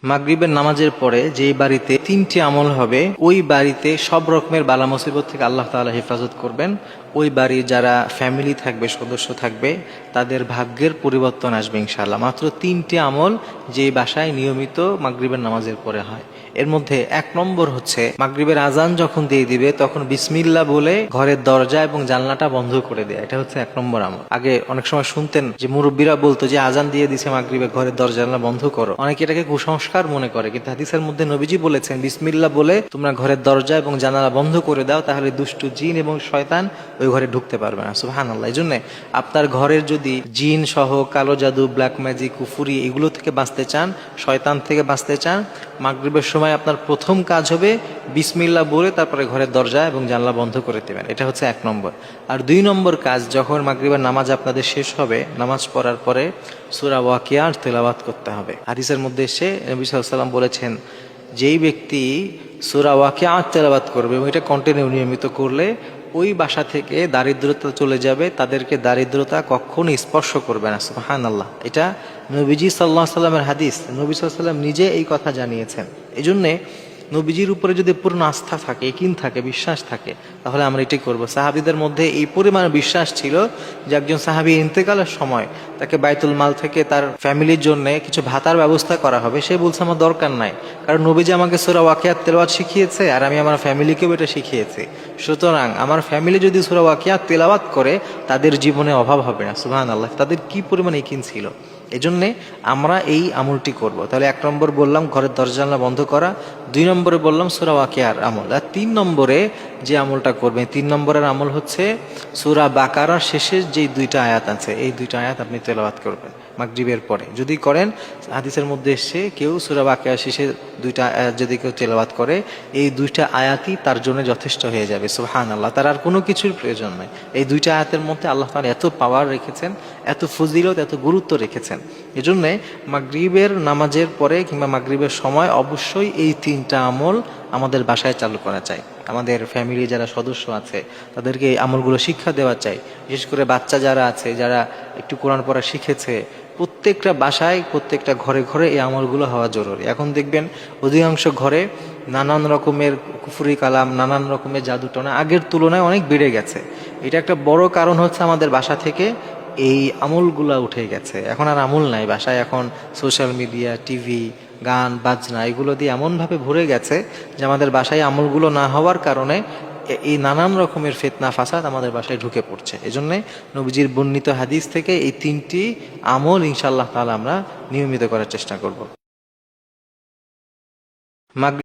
মাগরিবের নামাজের পরে যেই বাড়িতে তিনটি আমল হবে, ওই বাড়িতে সব রকমের বালা মুসিবত থেকে আল্লাহ তাআলা হেফাজত করবেন। ওই বাড়ির যারা ফ্যামিলি থাকবে, সদস্য থাকবে, তাদের ভাগ্যের পরিবর্তন আসবে ইনশাআল্লাহ। মাত্র তিনটি আমল যে বাসায় নিয়মিত মাগরিবের নামাজের পরে হয়। এর মধ্যে 1 নম্বর হচ্ছে, মাগরিবের আজান যখন দিয়ে দিবে তখন বিসমিল্লাহ বলে ঘরের দরজা এবং জানলাটা বন্ধ করে দেয়। এটা হচ্ছে 1 নম্বর আমল। আগে অনেক সময় শুনতেন যে মুরব্বীরা বলতো যে আজান দিয়ে দিছে মাগরিবে, ঘরের দরজা জানলা বন্ধ করো। অনেকে এটাকে কুসংস্কার মনে করে, কিন্তু হাদিসের মধ্যে নবীজি বলেছেন বিসমিল্লাহ বলে তোমরা ঘরের দরজা এবং জানালা বন্ধ করে দাও, তাহলে দুষ্টু জিন এবং শয়তান ওই ঘরে ঢুকতে পারবে না। সুবহানাল্লাহ। এই জন্য আপনার ঘরের যদি জিন সহ কালো জাদু, ব্ল্যাক ম্যাজিক, কুফুরি এগুলো থেকে বাঁচতে চান, শয়তান থেকে বাঁচতে চান, মাগরিবের সময় আপনার প্রথম কাজ হবে বিসমিল্লাহ বলে তারপরে ঘরের দরজা এবং জানলা বন্ধ করে দেবেন। এটা হচ্ছে 1 নম্বর। আর 2 নম্বর কাজ, যখন মাগরিবের নামাজ আপনাদের শেষ হবে, নামাজ পড়ার পরে সূরা ওয়াকিয়ার তেলাওয়াত করতে হবে। হাদিসের মধ্যে এসে নবী সাল্লাল্লাহু আলাইহি ওয়াসাল্লাম বলেছেন, যেই ব্যক্তি সূরা ওয়াকিয়া তেলাওয়াত করবে এবং এটা কন্টিনিউ নিয়মিত করলে ওই বাসা থেকে দারিদ্রতা চলে যাবে, তাদেরকে দারিদ্রতা কখনো স্পর্শ করবে না। সুবহানাল্লাহ। এটা নবীজি সাল্লাল্লাহু আলাইহি ওয়াসাল্লামের হাদিস। নবী সাল্লাল্লাহু আলাইহি ওয়াসাল্লাম নিজে এই কথা জানিয়েছেন। এজন্যে নবীজির উপরে যদি পূর্ণ আস্থা থাকে, ইকিন থাকে, বিশ্বাস থাকে, তাহলে আমরা এটাই করব। সাহাবীদের মধ্যে এই পরিমাণ বিশ্বাস ছিল যে একজন সাহাবী ইন্তেকালের সময় তাকে বাইতুল মাল থেকে তার ফ্যামিলির জন্য কিছু ভাতার ব্যবস্থা করা হবে, সে বলছে আমার দরকার নাই, কারণ নবীজি আমাকে সূরা ওয়াকিয়াত তেলাওয়াত শিখিয়েছে আর আমি আমার ফ্যামিলিকেও এটা শিখিয়েছি। সুতরাং আমার ফ্যামিলি যদি সূরা ওয়াকিয়াত তেলাওয়াত করে তাদের জীবনে অভাব হবে না। সুবহানাল্লাহ। তাদের কি পরিমাণ ইকিন ছিল। এজন্যে আমরা এই আমলটি করব। তাহলে 1 নম্বর বললাম ঘরের দরজা জানলা বন্ধ করা, 2 নম্বরে বললাম সূরা ওয়াকিয়ার আমল, আর 3 নম্বরে যে আমলটা করবেন, 3 নম্বরের আমল হচ্ছে সূরা বাকারার শেষের যে 2টা আয়াত আছে, এই 2টা আয়াত আপনি তেলাওয়াত করবেন মাগরিবের পরে। যদি করেন, হাদিসের মধ্যে এসে কেউ সূরা বাকারার শেষে 2টা আয়াত যদি কেউ তেলাওয়াত করে, এই 2টা আয়াতই তার জন্য যথেষ্ট হয়ে যাবে। সুবহানাল্লাহ। তার আর কোনো কিছুর প্রয়োজন নাই। এই 2টা আয়াতের মধ্যে আল্লাহ তাআলা এত পাওয়ার রেখেছেন, এত ফজিলত, এত গুরুত্ব রেখেছেন। এজন্যে মাগরিবের নামাজের পরে কিংবা মাগরিবের সময় অবশ্যই এই 3টা আমল আমাদের বাসায় চালু করা চাই। আমাদের ফ্যামিলি যারা সদস্য আছে তাদেরকে এই আমলগুলো শিক্ষা দেওয়া চাই। বিশেষ করে বাচ্চা যারা আছে, যারা একটু কোরআন পড়া শিখেছে, প্রত্যেকটা বাসায়, প্রত্যেকটা ঘরে ঘরে এই আমলগুলো হওয়া জরুরি। এখন দেখবেন অধিকাংশ ঘরে নানান রকমের কুফরি কালাম, নানান রকমের জাদুটনা আগের তুলনায় অনেক বেড়ে গেছে। এটা একটা বড় কারণ হচ্ছে আমাদের বাসা থেকে এই আমলগুলা উঠে গেছে। এখন আর আমল নাই বাসায়। এখন সোশ্যাল মিডিয়া, টিভি, গান বাজনা এগুলো দিয়ে এমনভাবে ভরে গেছে যে আমাদের বাসায় আমলগুলো না হওয়ার কারণে এই নানান রকমের ফিতনা ফাসাদ আমাদের বাসায় ঢুকে পড়ছে। এজন্যে নবীজির বর্ণিত হাদিস থেকে এই 3টি আমল ইনশাআল্লাহ তাআলা আমরা নিয়মিত করার চেষ্টা করব।